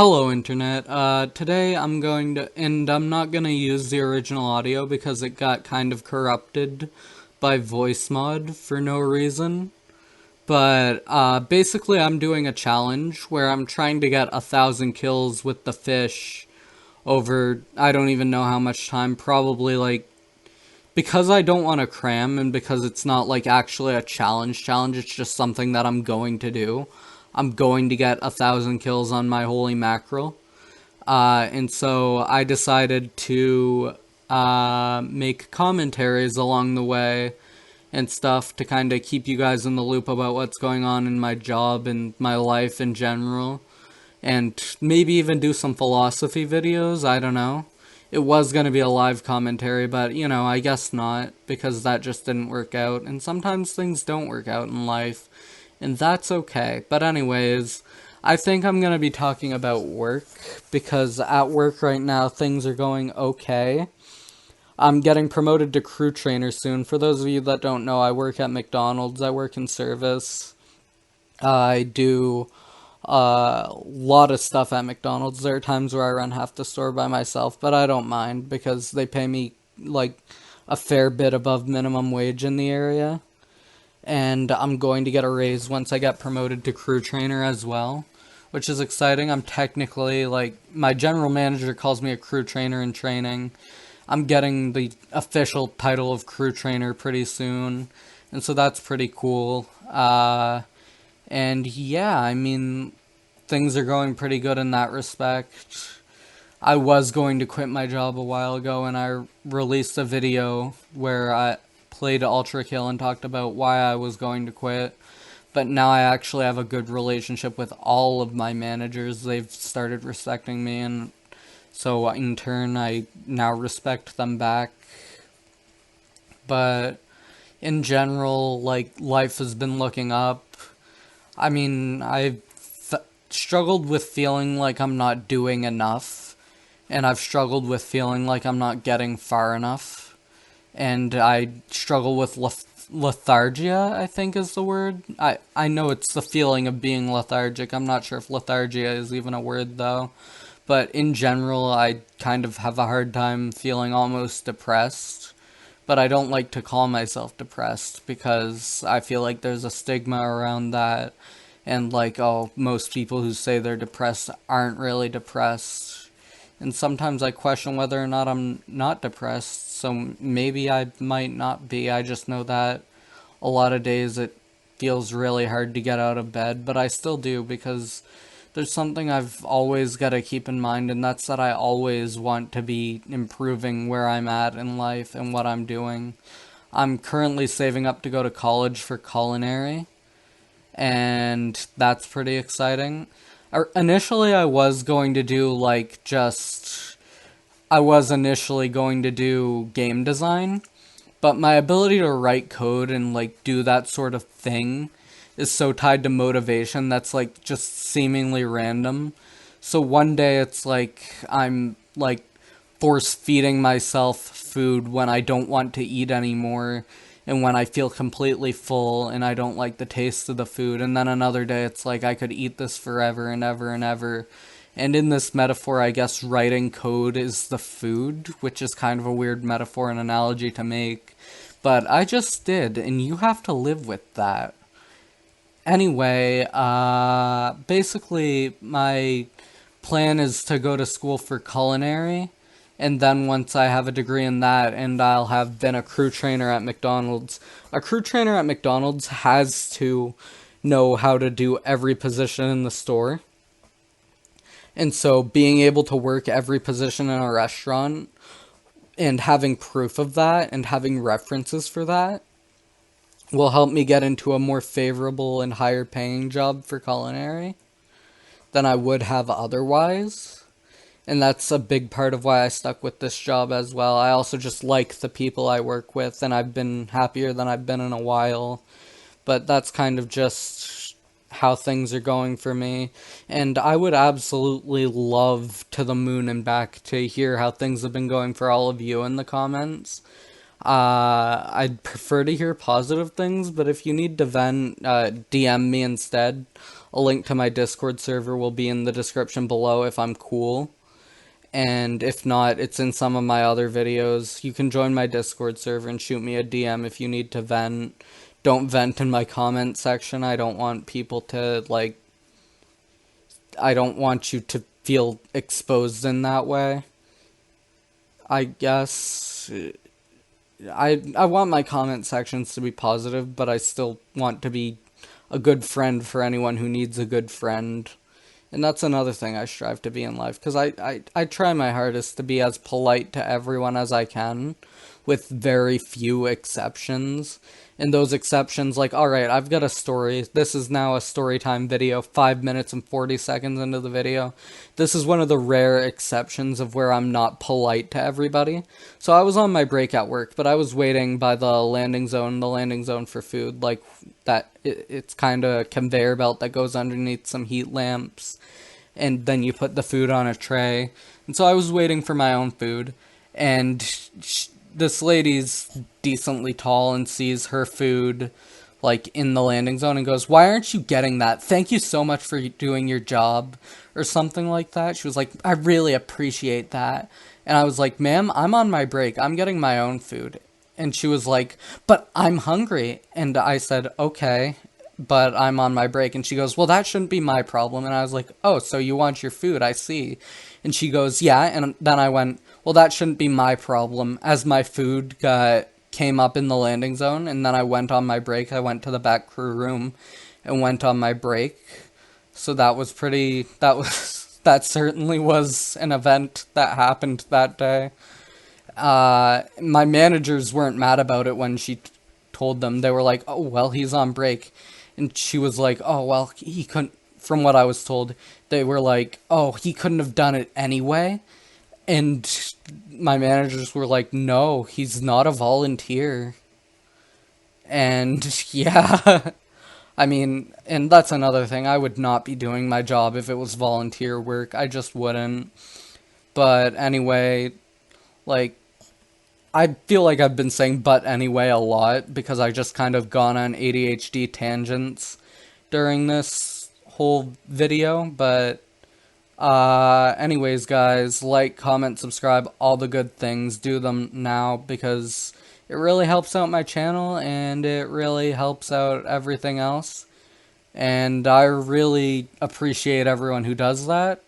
Hello Internet, today I'm going to, and I'm not going to use the original audio because it got kind of corrupted by voice mod for no reason. But, basically I'm doing a challenge where I'm trying to get 1,000 kills with the fish over, I don't even know how much time, probably like, because I don't want to cram and because it's not like actually a challenge, it's just something that I'm going to do. I'm going to get 1,000 kills on my holy mackerel. And so I decided to make commentaries along the way and stuff to kind of keep you guys in the loop about what's going on in my job and my life in general. And maybe even do some philosophy videos, I don't know. It was going to be a live commentary, but, I guess not, because that just didn't work out. And sometimes things don't work out in life, and that's okay. But anyways, I think I'm going to be talking about work, because at work right now, things are going okay. I'm getting promoted to crew trainer soon. For those of you that don't know, I work at McDonald's. I work in service. I do a lot of stuff at McDonald's. There are times where I run half the store by myself, but I don't mind because they pay me like a fair bit above minimum wage in the area. And I'm going to get a raise once I get promoted to crew trainer as well, which is exciting. I'm technically like, my general manager calls me a crew trainer in training. I'm getting the official title of crew trainer pretty soon, and so that's pretty cool. And yeah, I mean, things are going pretty good in that respect. I was going to quit my job a while ago, and I released a video where I played Ultra Kill and talked about why I was going to quit. But now I actually have a good relationship with all of my managers. They've started respecting me, and so in turn I now respect them back. But in general, like, life has been looking up. I mean, I've struggled with feeling like I'm not doing enough, and I've struggled with feeling like I'm not getting far enough, and I struggle with lethargia, I think is the word. I know it's the feeling of being lethargic. I'm not sure if lethargia is even a word, though. But in general, I kind of have a hard time feeling almost depressed. But I don't like to call myself depressed because I feel like there's a stigma around that. And like, oh, most people who say they're depressed aren't really depressed. And sometimes I question whether or not I'm not depressed. So maybe I might not be. I just know that a lot of days it feels really hard to get out of bed. But I still do because there's something I've always got to keep in mind, and that's that I always want to be improving where I'm at in life and what I'm doing. I'm currently saving up to go to college for culinary, and that's pretty exciting. Initially, I was going to do, like, I was initially going to do game design, but my ability to write code and, like, do that sort of thing is so tied to motivation that's like just seemingly random. So one day it's like I'm like force feeding myself food when I don't want to eat anymore and when I feel completely full and I don't like the taste of the food. And then another day it's like I could eat this forever and ever and ever. And in this metaphor, I guess writing code is the food, which is kind of a weird metaphor and analogy to make. But I just did, and you have to live with that. Anyway, basically, my plan is to go to school for culinary, and then once I have a degree in that, and I'll have been a crew trainer at McDonald's. A crew trainer at McDonald's has to know how to do every position in the store. And so being able to work every position in a restaurant and having proof of that and having references for that will help me get into a more favorable and higher paying job for culinary than I would have otherwise. And that's a big part of why I stuck with this job as well. I also just like the people I work with, and I've been happier than I've been in a while. But that's kind of just how things are going for me. And I would absolutely love to the moon and back to hear how things have been going for all of you in the comments. I'd prefer to hear positive things, but if you need to vent, DM me instead. a link to my Discord server will be in the description below if I'm cool. And if not, it's in some of my other videos. You can join my Discord server and shoot me a DM if you need to vent. Don't vent in my comment section. I don't want people to, like, I don't want you to feel exposed in that way. I guess I want my comment sections to be positive, but I still want to be a good friend for anyone who needs a good friend. And that's another thing I strive to be in life, because I try my hardest to be as polite to everyone as I can, with very few exceptions. And those exceptions, like, alright, I've got a story. This is now a story time video, 5 minutes and 40 seconds into the video. This is one of the rare exceptions of where I'm not polite to everybody. So I was on my break at work, but I was waiting by the landing zone for food, like, that, it's kind of a conveyor belt that goes underneath some heat lamps, and then you put the food on a tray. And so I was waiting for my own food, and this lady's decently tall and sees her food, like, in the landing zone and goes, "Why aren't you getting that? Thank you so much for doing your job," or something like that. She was like, "I really appreciate that." And I was like, "Ma'am, I'm on my break. I'm getting my own food." And she was like, "But I'm hungry." And I said, "Okay, but I'm on my break." And she goes, "Well, that shouldn't be my problem." And I was like, "Oh, so you want your food, I see." And she goes, "Yeah." And then I went, "Well, that shouldn't be my problem," as my food came up in the landing zone. And then I went on my break. I went to the back crew room and went on my break. So that was that certainly was an event that happened that day. My managers weren't mad about it when she told them. They were like, "Oh, well, he's on break." And she was like, "Oh, well, he couldn't," from what I was told, they were like, "Oh, he couldn't have done it anyway." And my managers were like, "No, he's not a volunteer." And yeah, I mean, and that's another thing. I would not be doing my job if it was volunteer work. I just wouldn't. But anyway, like, I feel like I've been saying "but anyway" a lot because I just kind of gone on ADHD tangents during this whole video. But anyways, guys, like, comment, subscribe, all the good things. Do them now because it really helps out my channel and it really helps out everything else. And I really appreciate everyone who does that.